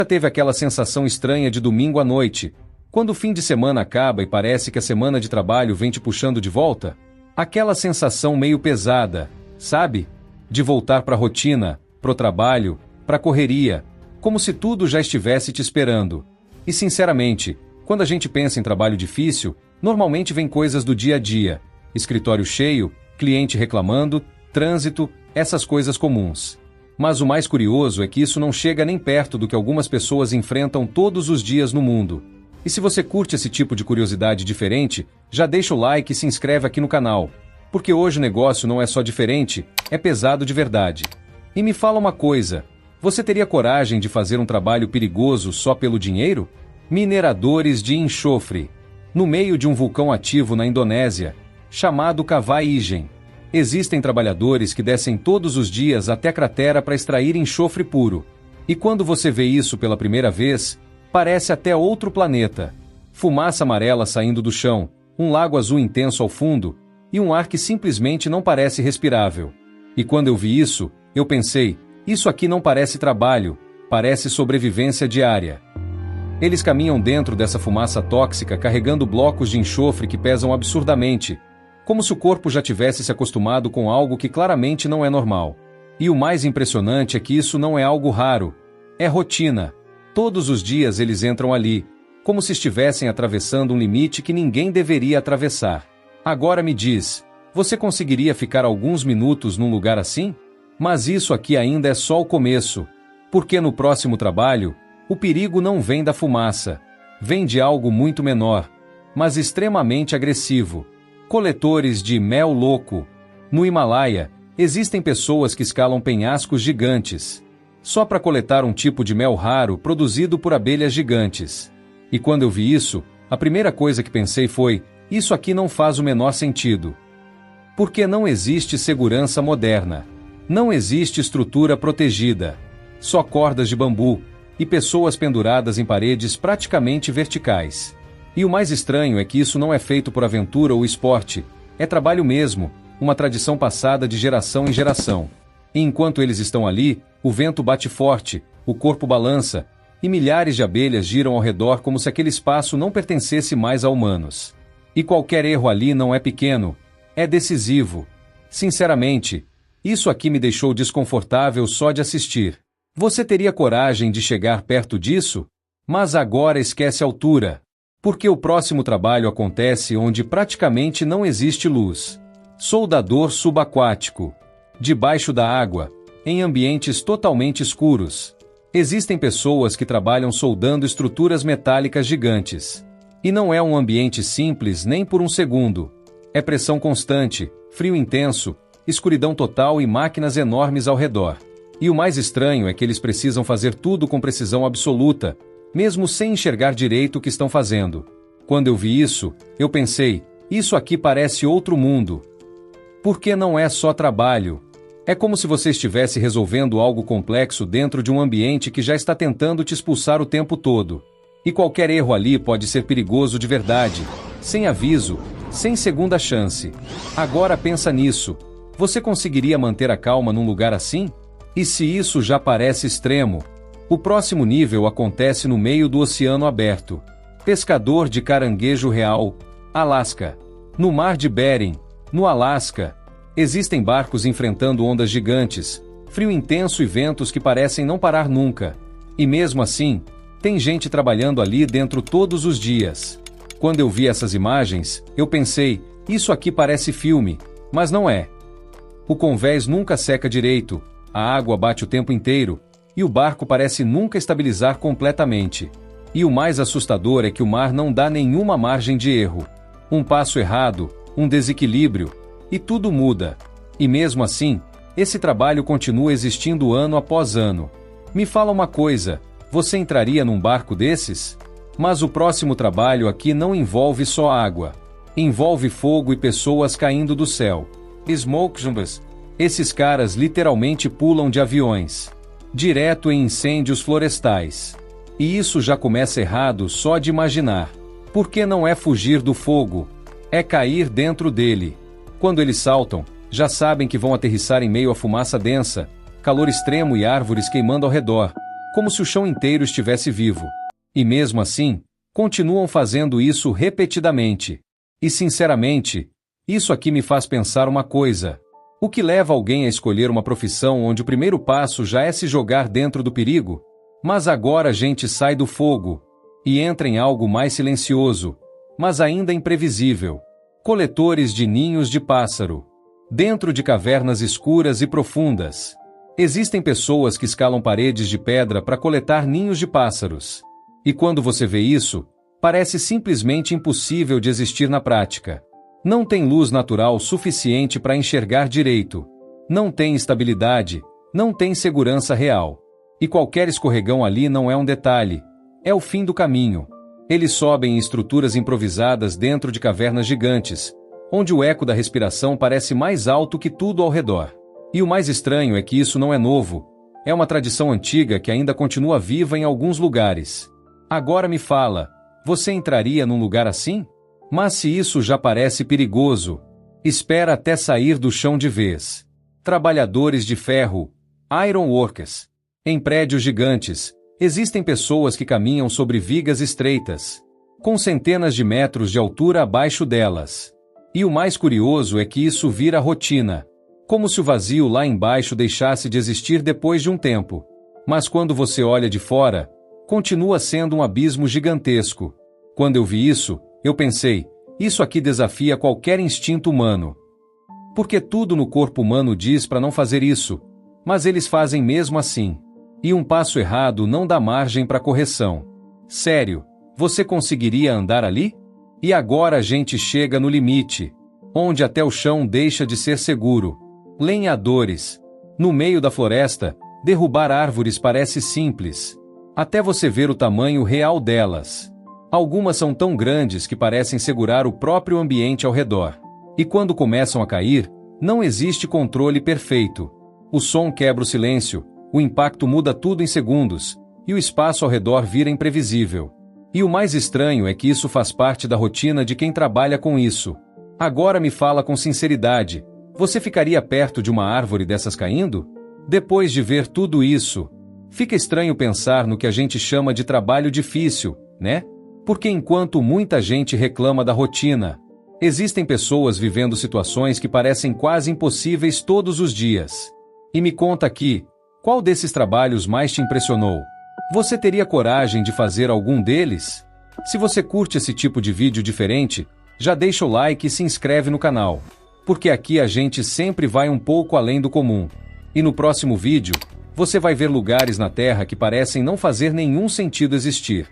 Já teve aquela sensação estranha de domingo à noite, quando o fim de semana acaba e parece que a semana de trabalho vem te puxando de volta? Aquela sensação meio pesada, sabe? De voltar para a rotina, pro trabalho, pra correria, como se tudo já estivesse te esperando. E sinceramente, quando a gente pensa em trabalho difícil, normalmente vem coisas do dia a dia, escritório cheio, cliente reclamando, trânsito, essas coisas comuns. Mas o mais curioso é que isso não chega nem perto do que algumas pessoas enfrentam todos os dias no mundo. E se você curte esse tipo de curiosidade diferente, já deixa o like e se inscreve aqui no canal. Porque hoje o negócio não é só diferente, é pesado de verdade. E me fala uma coisa, você teria coragem de fazer um trabalho perigoso só pelo dinheiro? Mineradores de enxofre. No meio de um vulcão ativo na Indonésia, chamado Kawah Ijen. Existem trabalhadores que descem todos os dias até a cratera para extrair enxofre puro. E quando você vê isso pela primeira vez, parece até outro planeta. Fumaça amarela saindo do chão, um lago azul intenso ao fundo, e um ar que simplesmente não parece respirável. E quando eu vi isso, eu pensei, isso aqui não parece trabalho, parece sobrevivência diária. Eles caminham dentro dessa fumaça tóxica carregando blocos de enxofre que pesam absurdamente, como se o corpo já tivesse se acostumado com algo que claramente não é normal. E o mais impressionante é que isso não é algo raro, é rotina. Todos os dias eles entram ali, como se estivessem atravessando um limite que ninguém deveria atravessar. Agora me diz, você conseguiria ficar alguns minutos num lugar assim? Mas isso aqui ainda é só o começo, porque no próximo trabalho, o perigo não vem da fumaça, vem de algo muito menor, mas extremamente agressivo. Coletores de mel louco. No Himalaia, existem pessoas que escalam penhascos gigantes, só para coletar um tipo de mel raro produzido por abelhas gigantes. E quando eu vi isso, a primeira coisa que pensei foi, isso aqui não faz o menor sentido. Porque não existe segurança moderna. Não existe estrutura protegida. Só cordas de bambu e pessoas penduradas em paredes praticamente verticais. E o mais estranho é que isso não é feito por aventura ou esporte, é trabalho mesmo, uma tradição passada de geração em geração. E enquanto eles estão ali, o vento bate forte, o corpo balança, e milhares de abelhas giram ao redor como se aquele espaço não pertencesse mais a humanos. E qualquer erro ali não é pequeno, é decisivo. Sinceramente, isso aqui me deixou desconfortável só de assistir. Você teria coragem de chegar perto disso? Mas agora esquece a altura. Porque o próximo trabalho acontece onde praticamente não existe luz. Soldador subaquático. Debaixo da água, em ambientes totalmente escuros. Existem pessoas que trabalham soldando estruturas metálicas gigantes. E não é um ambiente simples nem por um segundo. É pressão constante, frio intenso, escuridão total e máquinas enormes ao redor. E o mais estranho é que eles precisam fazer tudo com precisão absoluta, mesmo sem enxergar direito o que estão fazendo. Quando eu vi isso, eu pensei, isso aqui parece outro mundo. Porque não é só trabalho. É como se você estivesse resolvendo algo complexo dentro de um ambiente que já está tentando te expulsar o tempo todo. E qualquer erro ali pode ser perigoso de verdade, sem aviso, sem segunda chance. Agora pensa nisso. Você conseguiria manter a calma num lugar assim? E se isso já parece extremo? O próximo nível acontece no meio do oceano aberto. Pescador de caranguejo real, Alasca. No mar de Bering, no Alasca, existem barcos enfrentando ondas gigantes, frio intenso e ventos que parecem não parar nunca. E mesmo assim, tem gente trabalhando ali dentro todos os dias. Quando eu vi essas imagens, eu pensei, isso aqui parece filme, mas não é. O convés nunca seca direito, a água bate o tempo inteiro, e o barco parece nunca estabilizar completamente. E o mais assustador é que o mar não dá nenhuma margem de erro. Um passo errado, um desequilíbrio, e tudo muda. E mesmo assim, esse trabalho continua existindo ano após ano. Me fala uma coisa, você entraria num barco desses? Mas o próximo trabalho aqui não envolve só água. Envolve fogo e pessoas caindo do céu. Smoke jumbas. Esses caras literalmente pulam de aviões. Direto em incêndios florestais. E isso já começa errado só de imaginar. Porque não é fugir do fogo, é cair dentro dele. Quando eles saltam, já sabem que vão aterrissar em meio à fumaça densa, calor extremo e árvores queimando ao redor. como se o chão inteiro estivesse vivo. E mesmo assim, continuam fazendo isso repetidamente. E sinceramente, isso aqui me faz pensar uma coisa. O que leva alguém a escolher uma profissão onde o primeiro passo já é se jogar dentro do perigo? Mas agora a gente sai do fogo e entra em algo mais silencioso, mas ainda imprevisível. Coletores de ninhos de pássaro. Dentro de cavernas escuras e profundas. Existem pessoas que escalam paredes de pedra para coletar ninhos de pássaros. E quando você vê isso, parece simplesmente impossível de existir na prática. Não tem luz natural suficiente para enxergar direito. Não tem estabilidade, não tem segurança real. E qualquer escorregão ali não é um detalhe. É o fim do caminho. Eles sobem em estruturas improvisadas dentro de cavernas gigantes, onde o eco da respiração parece mais alto que tudo ao redor. E o mais estranho é que isso não é novo. É uma tradição antiga que ainda continua viva em alguns lugares. Agora me fala, você entraria num lugar assim? Mas se isso já parece perigoso, espera até sair do chão de vez. Trabalhadores de ferro, iron workers. Em prédios gigantes, existem pessoas que caminham sobre vigas estreitas, com centenas de metros de altura abaixo delas. E o mais curioso é que isso vira rotina, como se o vazio lá embaixo deixasse de existir depois de um tempo. Mas quando você olha de fora, continua sendo um abismo gigantesco. Quando eu vi isso, eu pensei, isso aqui desafia qualquer instinto humano. Porque tudo no corpo humano diz para não fazer isso, mas eles fazem mesmo assim. E um passo errado não dá margem para correção. Sério, você conseguiria andar ali? E agora a gente chega no limite, onde até o chão deixa de ser seguro. Lenhadores. No meio da floresta, derrubar árvores parece simples, até você ver o tamanho real delas. Algumas são tão grandes que parecem segurar o próprio ambiente ao redor. E quando começam a cair, não existe controle perfeito. O som quebra o silêncio, o impacto muda tudo em segundos, e o espaço ao redor vira imprevisível. E o mais estranho é que isso faz parte da rotina de quem trabalha com isso. Agora me fala com sinceridade, você ficaria perto de uma árvore dessas caindo? Depois de ver tudo isso, fica estranho pensar no que a gente chama de trabalho difícil, né? Porque enquanto muita gente reclama da rotina, existem pessoas vivendo situações que parecem quase impossíveis todos os dias. E me conta aqui, qual desses trabalhos mais te impressionou? Você teria coragem de fazer algum deles? Se você curte esse tipo de vídeo diferente, já deixa o like e se inscreve no canal. Porque aqui a gente sempre vai um pouco além do comum. E no próximo vídeo, você vai ver lugares na Terra que parecem não fazer nenhum sentido existir.